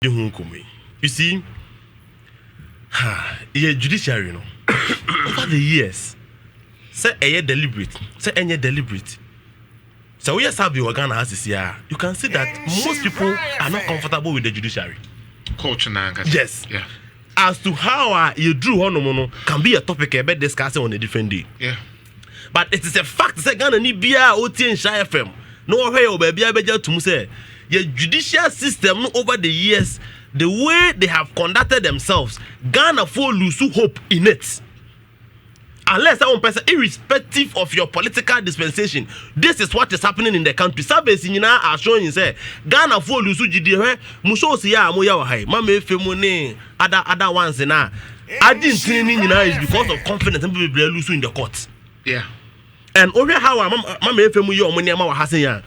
You see, yeah, judiciary, you know, over the years, say a deliberate, say any deliberate. So we have your Ghana has this year. You can see that most people are not comfortable with the judiciary. Yes. Yeah. As to how you drew on can be a topic about discussing on a different day. Yeah. But it is a fact that Ghana need be a OT and Shy FM. No way or baby to say your judicial system over the years, the way they have conducted themselves, Ghana for lose hope in it. Unless that one person, irrespective of your political dispensation, this is what is happening in the country. Surveys in are showing say Ghana for lose GDP. Muso siya moya wahai. Mame femone other ones na. I didn't see is because of confidence and people lose in the court. Yeah. And over how mame femu yo money ama wahase ya.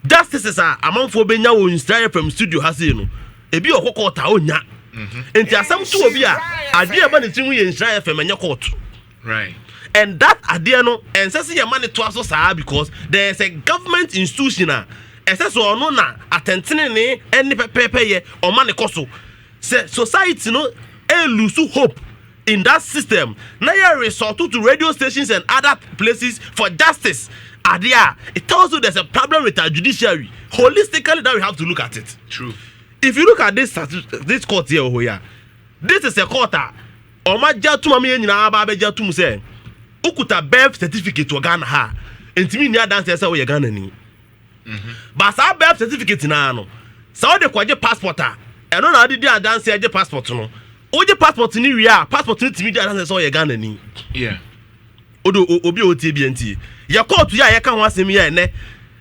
Justice is a amount for benya wo inspire from studio hase no. Ebi okoko ta onya. Enti asam to obi a ade aba ne tin wo inspire from enya court. Right. And that idea no and say your money to us because there's a government institution and say so no na atentene ne any pepe ye or money koso. Say society no lose hope in that system. Now you resort to radio stations and other places for justice. Idea it tells you there's a problem with our judiciary. Holistically that we have to look at it. True. If you look at this court here, this is a court Oma jatuma me nyina aba be jatum say ukuta birth certificate to Ghana ha entimi nia dance say we Ghana ni but sa birth certificate na no sa de kwaje passport a eno na ade dia dance je passport no oje passport ni wi a passport ni timi dia dance say we Ghana ni yeah odo obi oti bi enti ya court ya ka ho asem ya ne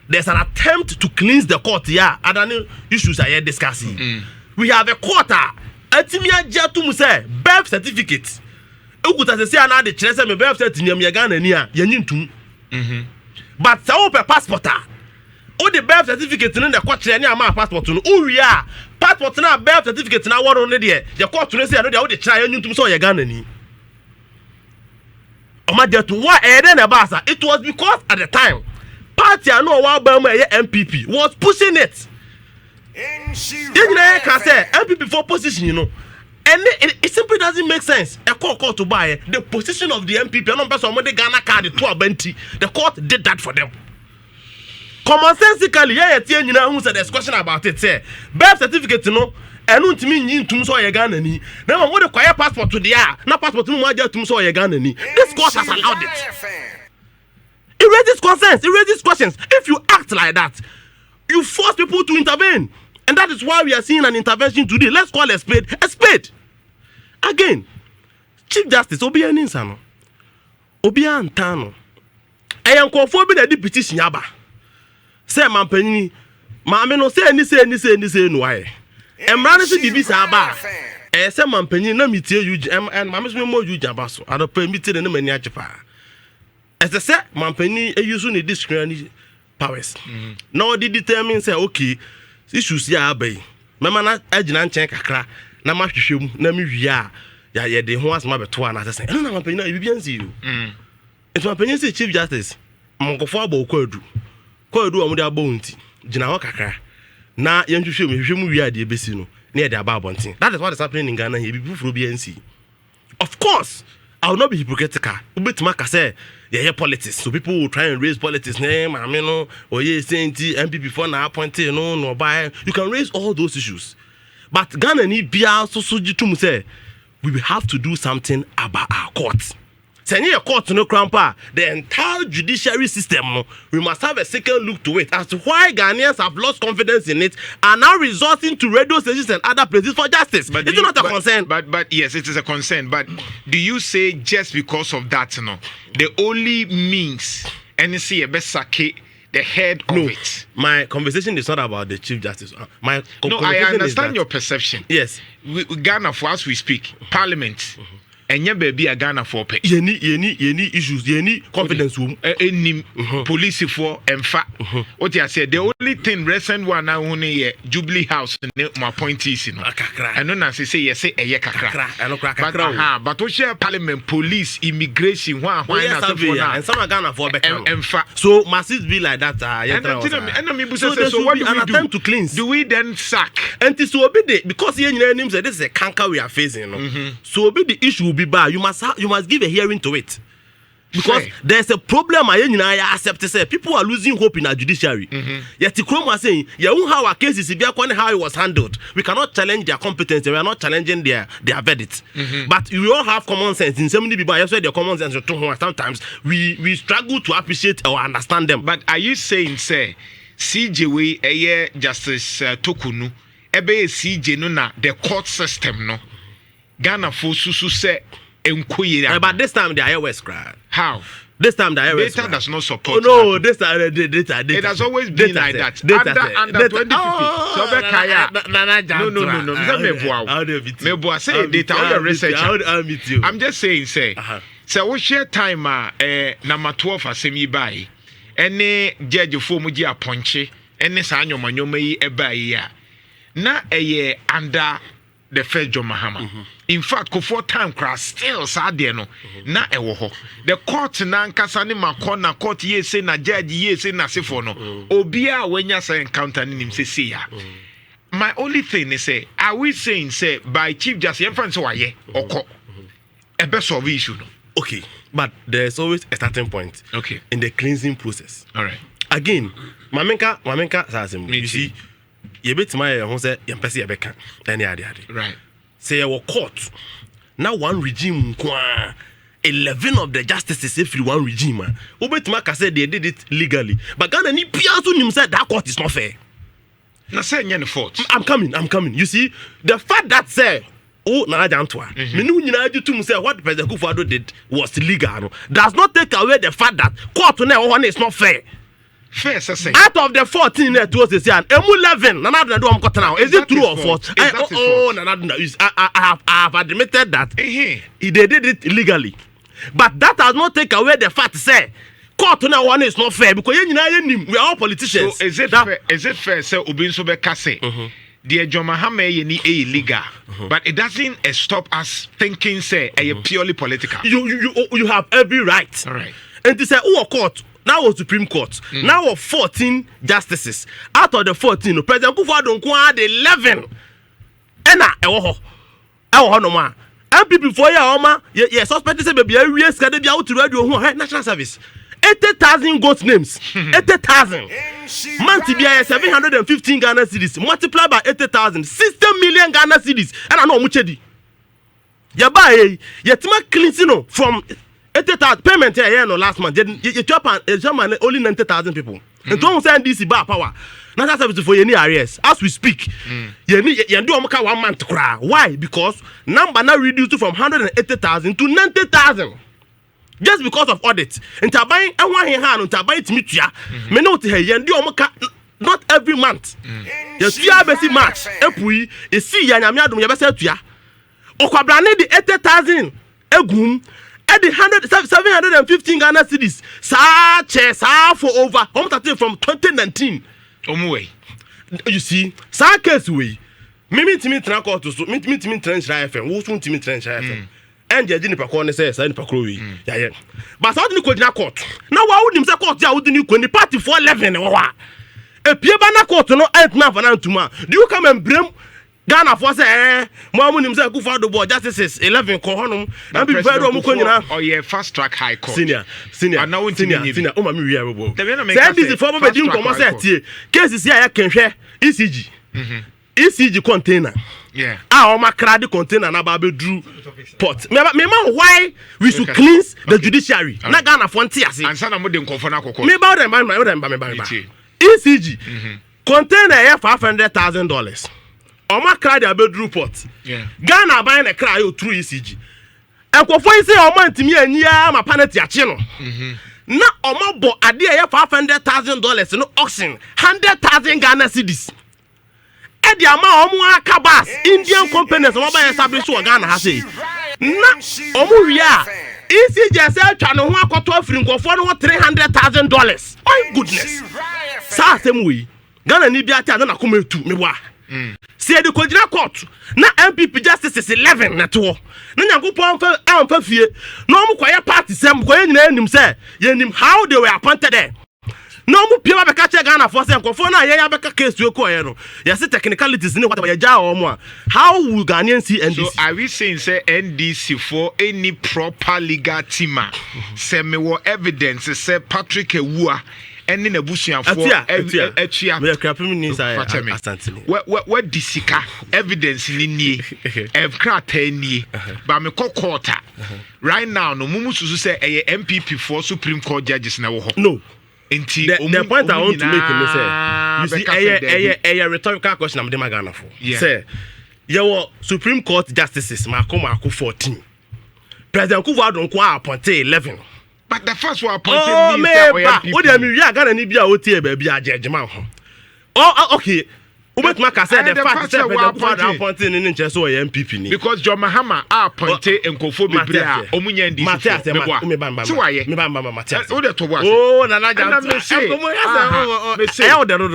there's an attempt to cleanse the court ya other issues are here discussing we have a court Atimia jatum say birth certificate. Ukuta se na de kire say me birth certificate ni am Ghana ni a yanyintum. But say open passport o the birth certificate ni de ko kire ni ama passport no o wi a passport na birth certificate na woro no de ye ko to no say no de o de kire yanyintum so ye Ghana ni. Omajetu wa ede na basa it was because at the time party no wa ba ma ye MPP was pushing it. Nhyira can say MPP for position, you know, and it simply doesn't make sense. A court to buy the position of the MPP. I don't person when the Ghana card Atuah Benti. The court did that for them. Commonsensically, yeah, who said there's question about it. Say birth certificate, you know, and don't mean you to so ye Ghana ni. Now what the quiet passport to the air, not passport to my to so ye Ghana ni. This court has allowed it. It raises concerns. It raises questions. If you act like that, you force people to intervene. And that is why we are seeing an intervention today. Let's call a spade a spade. Again, Chief Justice Obi Aninsano, Obi Antano, I am conforming the petition yaba. Say Mampeni, Mamma no say any no why. And Ranisi Dibisa Aba. Say Mampeni, no me tell you, and Mamma's more you jabaso. I don't permit it in the Maniacha. As I said, Mampeni, a using discretionary powers. Now they determine say, okay. Issues ya abai mama na agina nchen kakra na mahwehwem na me wia ya ye de ho asma beto na sese eno na mapanyin na bibia nsi yo eto mapanyin se Chief Justice mongofo abo kwadu omude abo nti gina ho kakra na yenhwehwem wia de ebesi no na ye de aba abonten. That is what is happening in Ghana here. Bibu furo bia nsi. Of course I will not be hypocritical. Ubetima ka say yeah politics. So people will try and raise politics name. I mean no or yeah saying MP before na appointed no buy. You can raise all those issues. But Ghana need be also jitum say we will have to do something about our courts. Say your court no crampa the entire judiciary system no, we must have a second look to it as to why Ghanaians have lost confidence in it and now resorting to radio stations and other places for justice. But it's not a concern. But yes, it is a concern. But do you say just because of that, no, the only means NC Ebesake the head of it? My conversation is not about the Chief Justice. No, I understand your perception. Yes. Ghana, for as we speak, Parliament. Enye baby a Ghana for pay. Yeni issues, yeni confidence room. Enim police for emfa. What you said, the only thing recent one now only Jubilee House my point is and no na say yes say eye kakra. But what share parliament, police, immigration, and some are Ghana for emfa. So must it be like that? So what do we do? To cleanse. Do we then sack? And this will be the because here names this is a canker we are facing. So be the issue will be bad. You must give a hearing to it. Because there's a problem I accept to say people are losing hope in our judiciary. Yet the Chrome was saying, how our case is how it was handled. We cannot challenge their competence, we are not challenging their verdict. But we all have common sense. In so many people, I their common sense sometimes we struggle to appreciate or understand them. But are you saying say CJ Justice Tokunu ebe CJ no na the court system no Ghana for susu say but this time they are West cry. How? This time the data does not support. Oh no, this time data. It has always been like that. Under 2050. So be kaya. No. Me say data all your research. I'm just saying say. So we share time number 12 asemi bai. Any judge for mu gi aponche. Any sa anyoma yi eba yi a. Na under the first John Mahama. In fact, for time crash still sadie no na ewo ho. The court na nkasa ni makona court ye say na judge ye say na sefo no. Obia wenya say encounter ni nim say ya. My only thing is say are we saying say by Chief Justice in front so aye oko e be solve issue no. Okay, but there's always a starting point. Okay. In the cleansing process. All right. Again, Mamenka says you see you bet my who say yempesi ebeka any ade. Right. Say our court now one regime 11 of the justices if you one regime obetima say they did it legally but Ghana ni piaso nim said that court is not fair. Na say any fault. I'm coming. You see the fact that say Atuah me no nyina ajutum say what President Kufuor did was legal does not take away the fact that court na is not fair. Fair, say. Out of the 14 that was this year, 11. Is it true or false? I have admitted that they did it illegally, but that does not take away the fact say court now one is not fair because we are all politicians. So is it fair? Say Obinso be kase. The John Mahama ye ni illegal, but it doesn't stop us thinking say purely political. You have every right. All right. And to say court. Now was Supreme Court. Now 14 justices. Out of the 14, President Kufuor don't had 11. Ena no ma. MPP for ya suspected say baby we scared be out to radio national service. 80,000 ghost names. 80,000. Monthly be 715 Ghana cedis multiplied by 80,000. 60 million Ghana cedis. And I know muchedi. Ya buy tima cleansing from 80,000 payment here no last month. You chop only 90,000 people. And don't send this bar power. National service for any areas. As we speak, you do 1 month cry. Why? Because number now reduced from 180,000 to 90,000. Just because of audit. And tabai and one hand on tabai to meet ya. Me know to you do not every month. Yes, you have a match. Epui, you see Yanyamiadum Yabasa to ya. Okwabrane the 80,000 egum. At the 715 Ghana cedis, for over from 2019. You see, case way. Mimi tran court to me tran FM. Wo so timi tran FM. And je ni pakọ ne say ni pakọ we. Ya. But how do you court? Now why would him say court ya would ni ko ni party for 11 wa. E pie ba na court no ent na fa na ntuma. Do you come and blame Ghana for say mo nim say Kufuor do board justices 11 ko honum and be fair do mo ko nyina or fast track high court senior senior o ma me wi abo say this for be din ko mo say tie cases here ya kenhwe ECG container o ma crowd container na ba be dru port me ma why we should cleanse the judiciary na Ghana for ntiase ansa na mo de nkofo na kokko me ba dem ECG container here $500,000 Oma crowd a bedroom pot. Ghana buying a crowd through ECG. And for say Oma ntimi anyia ma paneti achi no. Na Oma bo ade ya $500,000 no auction 100,000 Ghana cedis. E di ama omo akabas Indian companies Oma buy establish for Ghana ha say. na omu wia ECJ say twa no ho akoto afiri nkofo no $300,000. My goodness. Sa asem we Ghana ni bi ata na koma etu meboa. See the Kojina court na MPP justices 11 na to na Nyankopon fa fie na omu kwaye party sem kwaye nyina anim say yenim how they were appointed there. No mu pia be ka che Ghana for say nkofo na ye ya be ka case we ko ye no ye say technicalities ni whatever ye ja omo a how will Ghanaians see NDC? So are we saying say NDC for any proper legal team say me wo evidence say Patrick Ewua any nebusian for Atuah me krapim ni say asantini what disika evidence ni krata ni ba me kokota right now no mumu susu say MPP for Supreme Court judges na wo ho no. The point I want to make is say, you see, a rhetorical question I'm doing Ghana for. Say, your Supreme Court justices, Mako 14. President Kufuor don't appointed 11. But the first one appointed me. What do you mean? You are Ghana ni biya oti baby a judgment. Oh, okay. Ubet Maka said the fact that President Kufuor appointed in interest or MPP ni. Because John Mahama appointed Nkofo Bibria, Omunye NDC. Matias, me bamba Matias. Oh, Nana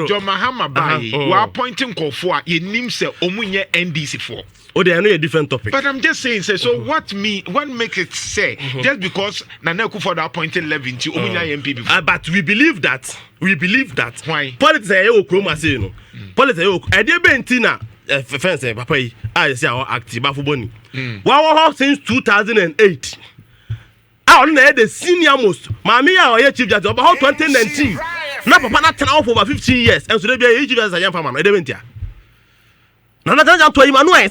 John Mahama by we appointing Nkofo ye nim say Omunye NDC for. Oh, they are no a different topic. But I'm just saying, so what makes it say just because Nana Kufuor appointed 11 to Omunye MPP? But we believe that. Why? Politics are you chroma say no. Politics are you. I dey bentina. Fence papa yi. I say our active bafuboni. Wa since 2008. I on the senior most. Mami ya oye chief justice about 2019. Na papa na tena for over 15 years. And so they be chief justice yan fama no. E dey bentia. Na Atuah Emmanuel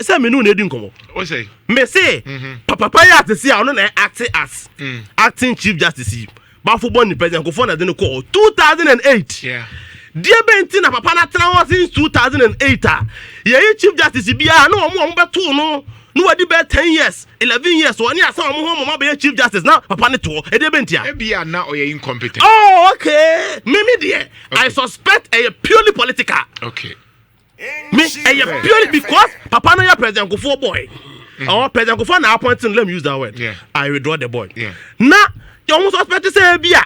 say me no na edi nkomo. What say? Me say papa ya te see ono na acting as acting chief justice. Bafuboni President Kufuor na dey call 2008. Yeah. Dear Bentin na papa na tena since 2008. Ye chief justice bia no omo beto no wadi be 10 years, 11 years. Oni asa omo mama be chief justice na papa ne to. E dey bentia. E bia na oye incompetent. Oh, okay. Me there. I suspect a purely political. Okay. Me purely because papa no ya President Kufuor boy. Or President Kufuor na appointing, let me use that word. Yeah. I withdraw the boy. Yeah. Na you almost suspect to say bia.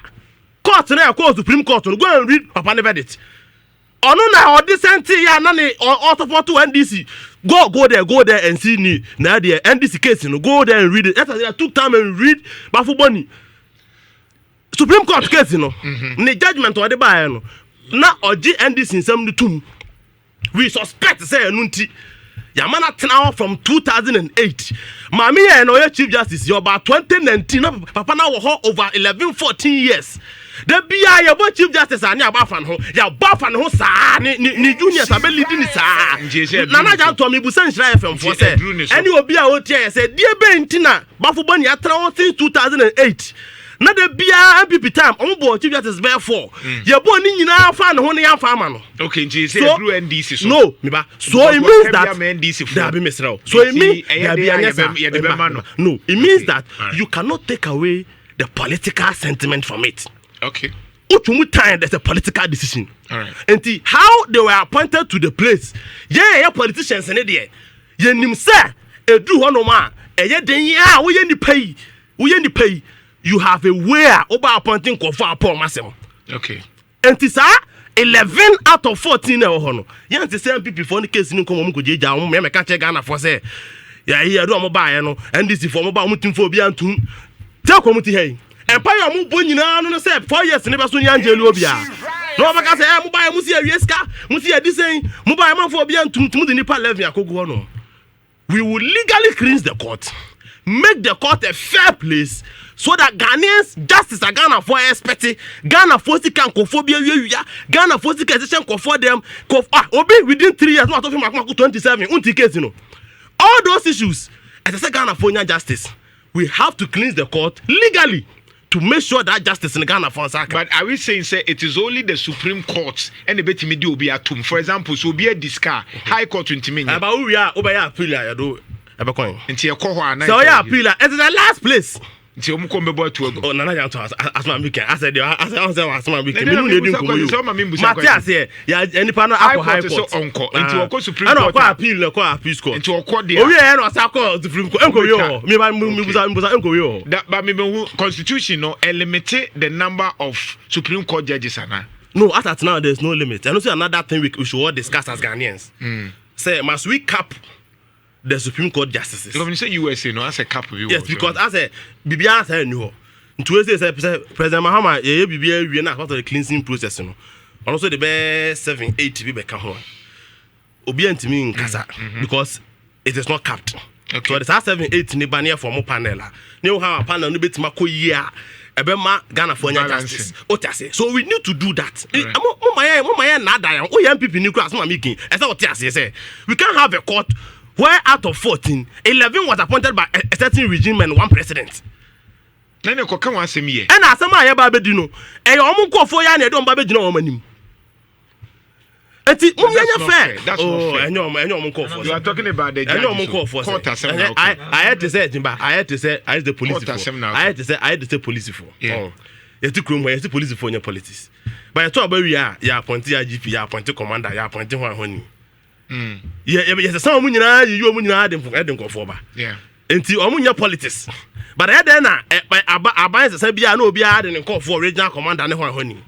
Court na call Supreme Court go and read papa ne verdict. Ono na all decent ya na ne all support to NDC. Go there and see ni na the NDC case no go there and read it. That took time and read Bafuboni. Supreme Court case no. Ni judgment o de ba no. Na oji NDC nsam ni tum. We suspect say enunti. Yamana tena from 2008. Mami ya no chief justice yo about 2019 na papa na wo over 11-14 years. The bia ya bo chief justice ani abafan ho ya bafan ho saa ni junior sabe lead ni saa Nana Atuah me busan Nhyira FM for say any obi a otie say die be ntina Bafuboni atra since 2008 na the bia MPP time ombo chief justice be 4 ya bo ni nyina fa ne ho ne ya fa ama no. Okay, nti say through NDC so no me ba so it means that that be misrao so it means no it means that you cannot take away the political sentiment from it. Okay. Time there's a political decision. All right. And how they were appointed to the place. Yeah, politicians in there. Ye nim say edu hono ma eye den ya we ye ni pay. You have a way over appointing kofa upon masem. Okay. And sa 11 out of 14 e hono. Yan te say MPP for the case ni komo ko jeja mo me ka che Ghana for say ya here do mo ba ye no NDC for mo ba mo tim for bi antum. Tell community hey. Empire mu bo nyina no say 4 years ne be so nyanjelu obia no ba ka say mu ba mu si awieska mu si adisen mu ba man for obia ntumtum de nipa 11 akogo no. We will legally cleanse the court, make the court a fair place so that Ghanaians justice are Ghana for expect Ghana for si kan kophobia wiawia Ghana for si decision for them obi within 3 years not of him akwa 27 unti case no. All those issues as I say Ghana for justice, we have to cleanse the court legally to make sure that justice in Ghana for Saka. But are we saying say it is only the Supreme Court and the betimi do be atum? For example, so be a discar High Court intimi. About we are over appeal ya do ebe coin. Nti e ko ho ana. So ya appeal it is the last place. nti omu ko mbebo atu ago. Oh nana ya to asma weekend. I said asma weekend. Me no dey ko you. Matias here. Ya enipa no akọ high court. So onko nti woko supreme court. Ana akọ appeal court. Nti woko there. Owi e no asakọ supreme court. Enko yo. Me ba mbuza enko yo. That but me constitution no limit the number of supreme court judges ana. No, as at now there's no limit. And also another thing we should all discuss as Ghanaians. Say must we cap the Supreme Court justices? When you say USA, no, as a cap view. Yes, because as a BBA say no. To say President Mahama, BBA we na part of the cleansing process, no. And also the best 7-8 be back home. Obi antimi in kasa because it is not capped. Okay. So the 7-8 ni bania for mo panel. Ne how a panel no betima ko year. Ebema Ghana for justice. Otiase. So we need to do that. Mo my na da. O MPP ni kura asma making. Esa otiase say we can't have a court where out of 14, 11 was appointed by a certain regime and one president. Nene ko kan wasem ye. And asema ya ba bedi no. E yo mo nkofo ya na e do mba bedi na o manim. Enti mum yanya fair. Oh, enyo mo nkofo. You are talking about the judge. Enyo mo nkofo. Court assem now. I had to say Jimba. I had to say the police for. I had to say police for. Oh. You to krum, you to police for your politics. But you talk about we are ya appoint IGP, ya appoint commander, ya appoint one honey. Yeah, some mun nyina you mun nyina dem nkofo ba. Yeah. Enti o mun nya politics. But I then aban say bia na obi a de nkofo regional commander ne one honey.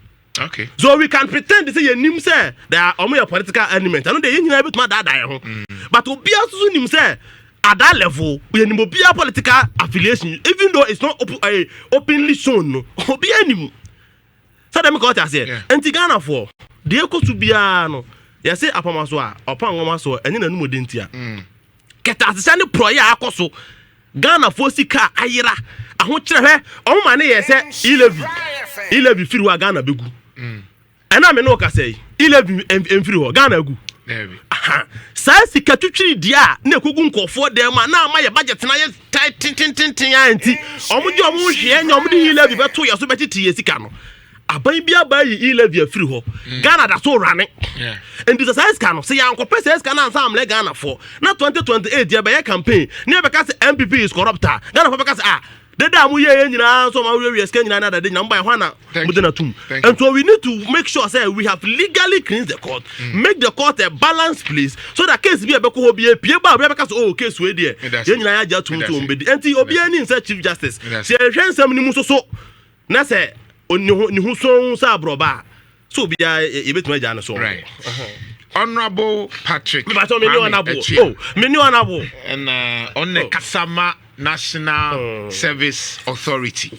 Okay. So we can pretend to say you nim say there are your political element. I know they nyina bit ma da ho. But obi asusu nim say at that level we nim obi political affiliation even though it's not openly shown no. Obi anim. So dem ko ta say enti Ghana for de ekosu bia no. You say apamaso a opan ngoma so enye na numo dentia. Keta asese ne proya akoso. Ghana for sika ayira. Aho kyerehwe o ma ne ye say 11 firi wa Ghana begu. Ana me no ka say 11 emfiri ho Ghana gu. Aha. Sa sika twitwiri dia na ekogu nkofo dem na ama ye budget na ye tin ya anti. Omo di omo hwe enya omo di 11 beto ya so betiti ye sika no. Aban bia ba yi 11 afiri ho. Ghana da so rane. Yeah. And this size can say yanko pesa can answer am le Ghana for. Na 2028 dia be campaign. Ne be ka say MPP is corrupter. Ghana for be ka say deda mu ye nyina so ma we scan nyina na da nyamba e hwana mu de na tum. And so we need to make sure say we have legally cleansed the court. Make the court a balanced place so that case be ko ho be pie ba be ka say oh case we there. Ye nyina ya ja tum tum be di. Enti obi ani in say chief justice. Say hwensam ni mu so na say ni hu so sa broba. So be e betuma ja na so. Right. Honorable Patrick. Me ni honorable. And on the Kasama National Service Authority.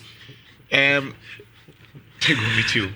Take with you.